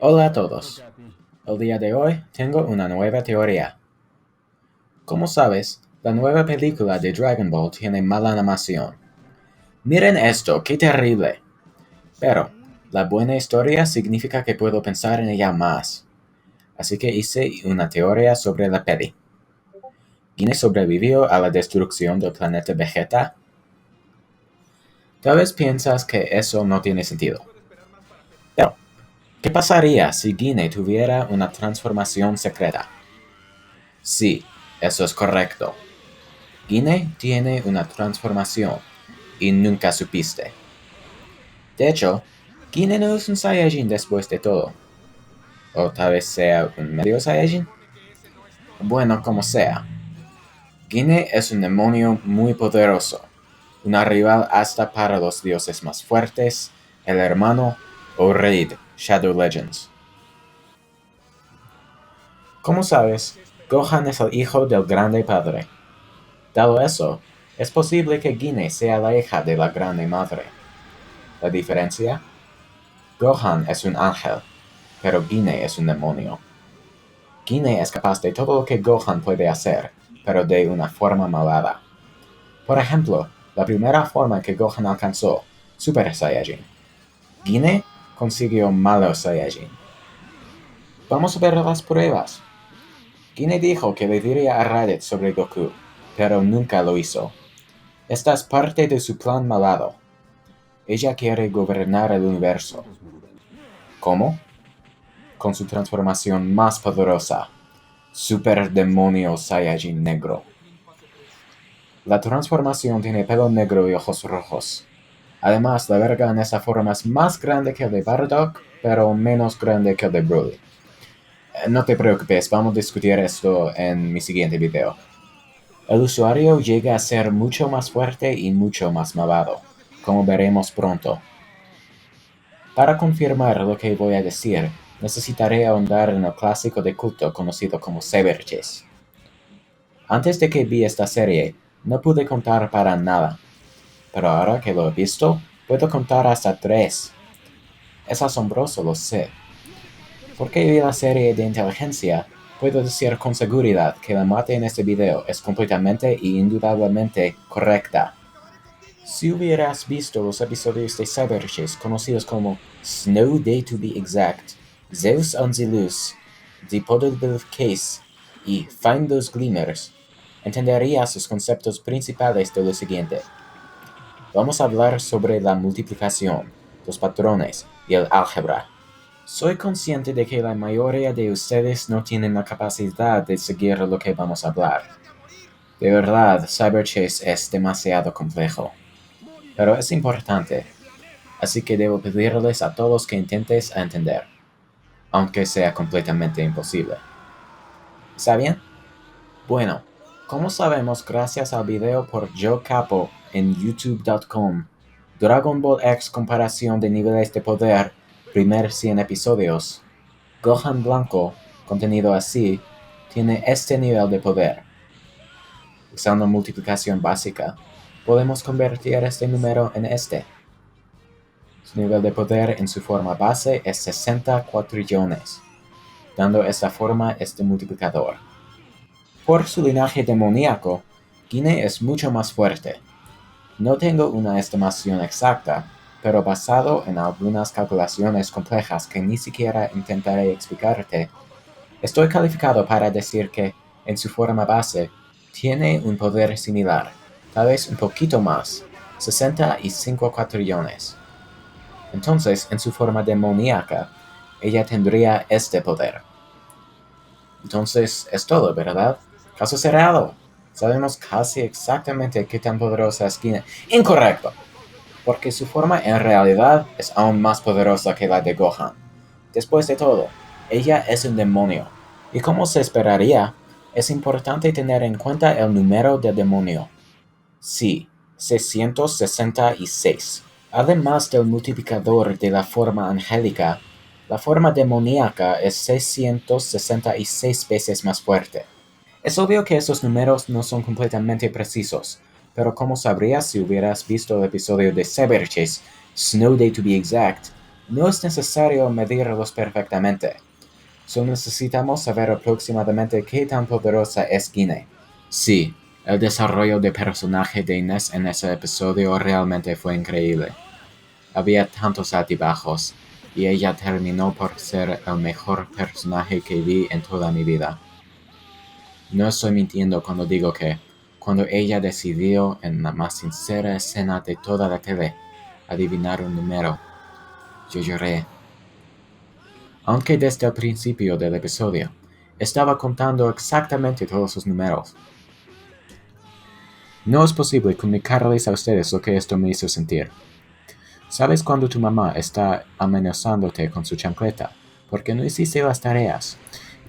Hola a todos. El día de hoy tengo una nueva teoría. Como sabes, la nueva película de Dragon Ball tiene mala animación. Miren esto, qué terrible. Pero, la buena historia significa que puedo pensar en ella más. Así que hice una teoría sobre la peli. ¿Quién sobrevivió a la destrucción del planeta Vegeta? Tal vez piensas que eso no tiene sentido. Pero, ¿qué pasaría si Guine tuviera una transformación secreta? Sí, eso es correcto. Guine tiene una transformación y nunca supiste. De hecho, Guine no es un Saiyajin después de todo. O tal vez sea un medio Saiyajin. Bueno, como sea. Guine es un demonio muy poderoso. Una rival hasta para los dioses más fuertes, el hermano o rey de Shadow Legends. Como sabes, Gohan es el hijo del Grande Padre. Dado eso, es posible que Guine sea la hija de la Grande Madre. ¿La diferencia? Gohan es un ángel, pero Guine es un demonio. Guine es capaz de todo lo que Gohan puede hacer, pero de una forma malvada. Por ejemplo, la primera forma que Gohan alcanzó, Super Saiyajin. Guine consiguió Malo Saiyajin. Vamos a ver las pruebas. Guine dijo que le diría a Raditz sobre Goku, pero nunca lo hizo. Esta es parte de su plan malvado. Ella quiere gobernar el universo. ¿Cómo? Con su transformación más poderosa, Super Demonio Saiyajin Negro. La transformación tiene pelo negro y ojos rojos. Además, la verga en esa forma es más grande que el de Bardock, pero menos grande que el de Broly. No te preocupes, vamos a discutir esto en mi siguiente video. El usuario llega a ser mucho más fuerte y mucho más malvado, como veremos pronto. Para confirmar lo que voy a decir, necesitaré ahondar en el clásico de culto conocido como Saber Chase. Antes de que vi esta serie, no pude contar para nada, pero ahora que lo he visto, puedo contar hasta 3. Es asombroso, lo sé. Porque vi la serie de inteligencia, puedo decir con seguridad que la mate en este video es completamente y indudablemente correcta. Si hubieras visto los episodios de Cyber Chase conocidos como Snow Day to be exact, Zeus on the Loose, The Potable Case y Find Those Glimmers, entenderías los conceptos principales de lo siguiente. Vamos a hablar sobre la multiplicación, los patrones y el álgebra. Soy consciente de que la mayoría de ustedes no tienen la capacidad de seguir lo que vamos a hablar. De verdad, Cyber Chase es demasiado complejo. Pero es importante, así que debo pedirles a todos que intentes a entender, aunque sea completamente imposible. ¿Está bien? Bueno, como sabemos gracias al video por Joe Capo en youtube.com, Dragon Ball X comparación de niveles de poder, primer 100 episodios, Gohan Blanco, contenido así, tiene este nivel de poder. Usando multiplicación básica, podemos convertir este número en este. Su nivel de poder en su forma base es 60 cuatrillones, dando esta forma este multiplicador. Por su linaje demoníaco, Guine es mucho más fuerte. No tengo una estimación exacta, pero basado en algunas calculaciones complejas que ni siquiera intentaré explicarte, estoy calificado para decir que, en su forma base, tiene un poder similar, tal vez un poquito más, 65 cuatrillones. Entonces, en su forma demoníaca, ella tendría este poder. Entonces, es todo, ¿verdad? Caso cerrado. Sabemos casi exactamente qué tan poderosa es Guine. Incorrecto, porque su forma en realidad es aún más poderosa que la de Gohan. Después de todo, ella es un demonio. Y como se esperaría, es importante tener en cuenta el número del demonio. Sí, 666. Además del multiplicador de la forma angélica, la forma demoníaca es 666 veces más fuerte. Es obvio que esos números no son completamente precisos, pero ¿cómo sabrías si hubieras visto el episodio de Cyber Chase, Snow Day to be exact, No es necesario medirlos perfectamente. Solo necesitamos saber aproximadamente qué tan poderosa es Guinea. Sí, el desarrollo de personaje de Inés en ese episodio realmente fue increíble. Había tantos altibajos, y ella terminó por ser el mejor personaje que vi en toda mi vida. No estoy mintiendo cuando digo que, cuando ella decidió en la más sincera escena de toda la tele, adivinar un número, yo lloré. Aunque desde el principio del episodio, estaba contando exactamente todos los números. No es posible comunicarles a ustedes lo que esto me hizo sentir. ¿Sabes cuando tu mamá está amenazándote con su chancleta porque no hiciste las tareas?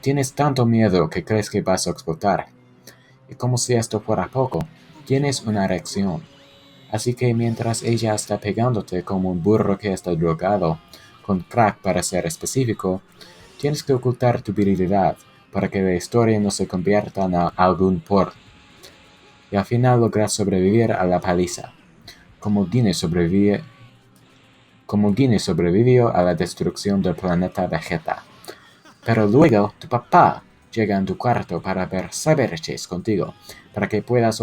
Tienes tanto miedo que crees que vas a explotar. Y como si esto fuera poco, tienes una erección. Así que mientras ella está pegándote como un burro que está drogado, con crack para ser específico, tienes que ocultar tu virilidad para que la historia no se convierta en algún porno. Y al final logras sobrevivir a la paliza, como Guinea sobrevivió a la destrucción del planeta Vegeta. Pero luego tu papá llega en tu cuarto para ver Cyberchase contigo, para que puedas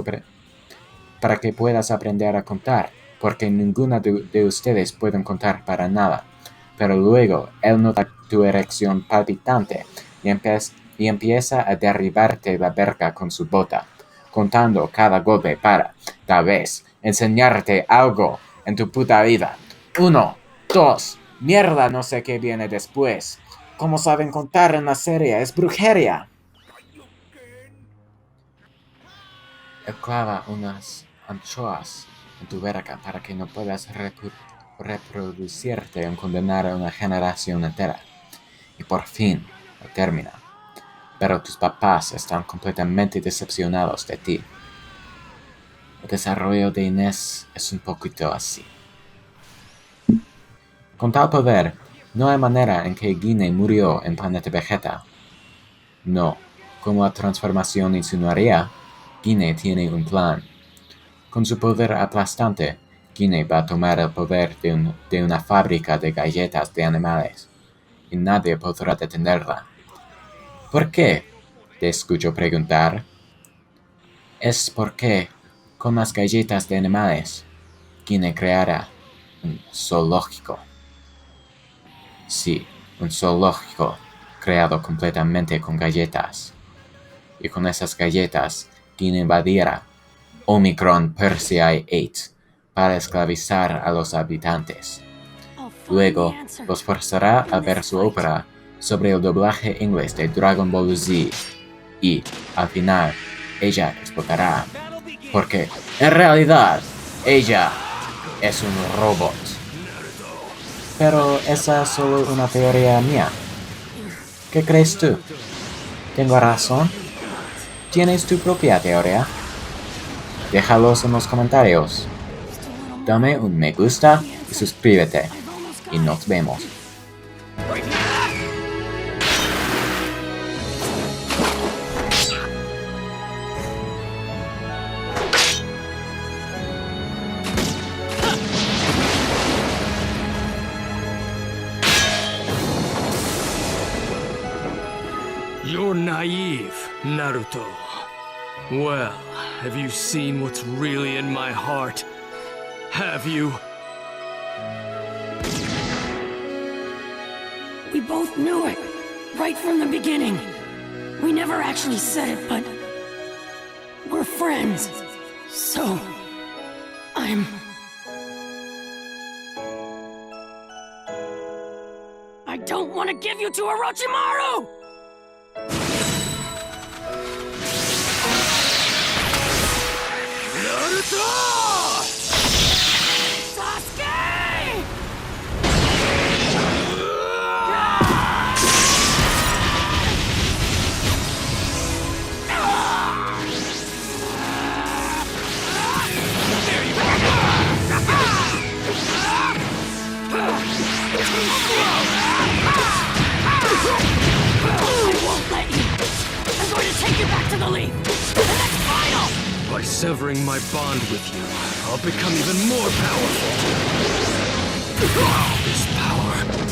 aprender a contar, porque ninguna de ustedes pueden contar para nada. Pero luego él nota tu erección palpitante y empieza a derribarte la verga con su bota, contando cada golpe para, tal vez, enseñarte algo en tu puta vida. 1, 2, mierda, no sé qué viene después. ¿Cómo saben contar en la serie? ¡Es brujería! Él clava unas anchoas en tu verga para que no puedas reproducirte y condenar a una generación entera. Y por fin lo termina. Pero tus papás están completamente decepcionados de ti. El desarrollo de Inés es un poquito así. Con tal poder, no hay manera en que Guinea murió en Planeta Vegeta. No, como la transformación insinuaría, Guinea tiene un plan. Con su poder aplastante, Guinea va a tomar el poder de una fábrica de galletas de animales, y nadie podrá detenerla. ¿Por qué?, te escucho preguntar. Es porque, con las galletas de animales, Guinea creará un zoológico. Sí, un zoológico creado completamente con galletas. Y con esas galletas, Guinea invadirá Omicron Persei 8 para esclavizar a los habitantes. Luego, los forzará a ver su ópera sobre el doblaje inglés de Dragon Ball Z. Y, al final, ella explotará. Porque, en realidad, ella es un robot. Pero esa es solo una teoría mía. ¿Qué crees tú? ¿Tengo razón? ¿Tienes tu propia teoría? Déjalos en los comentarios. Dame un me gusta y suscríbete. Y nos vemos. You're naive, Naruto. Well, have you seen what's really in my heart? Have you? We both knew it, right from the beginning. We never actually said it, but we're friends. So, I don't want to give you to Orochimaru! Naruto! I won't let you! I'm going to take you back to the Leaf! The next final! By severing my bond with you, I'll become even more powerful. This power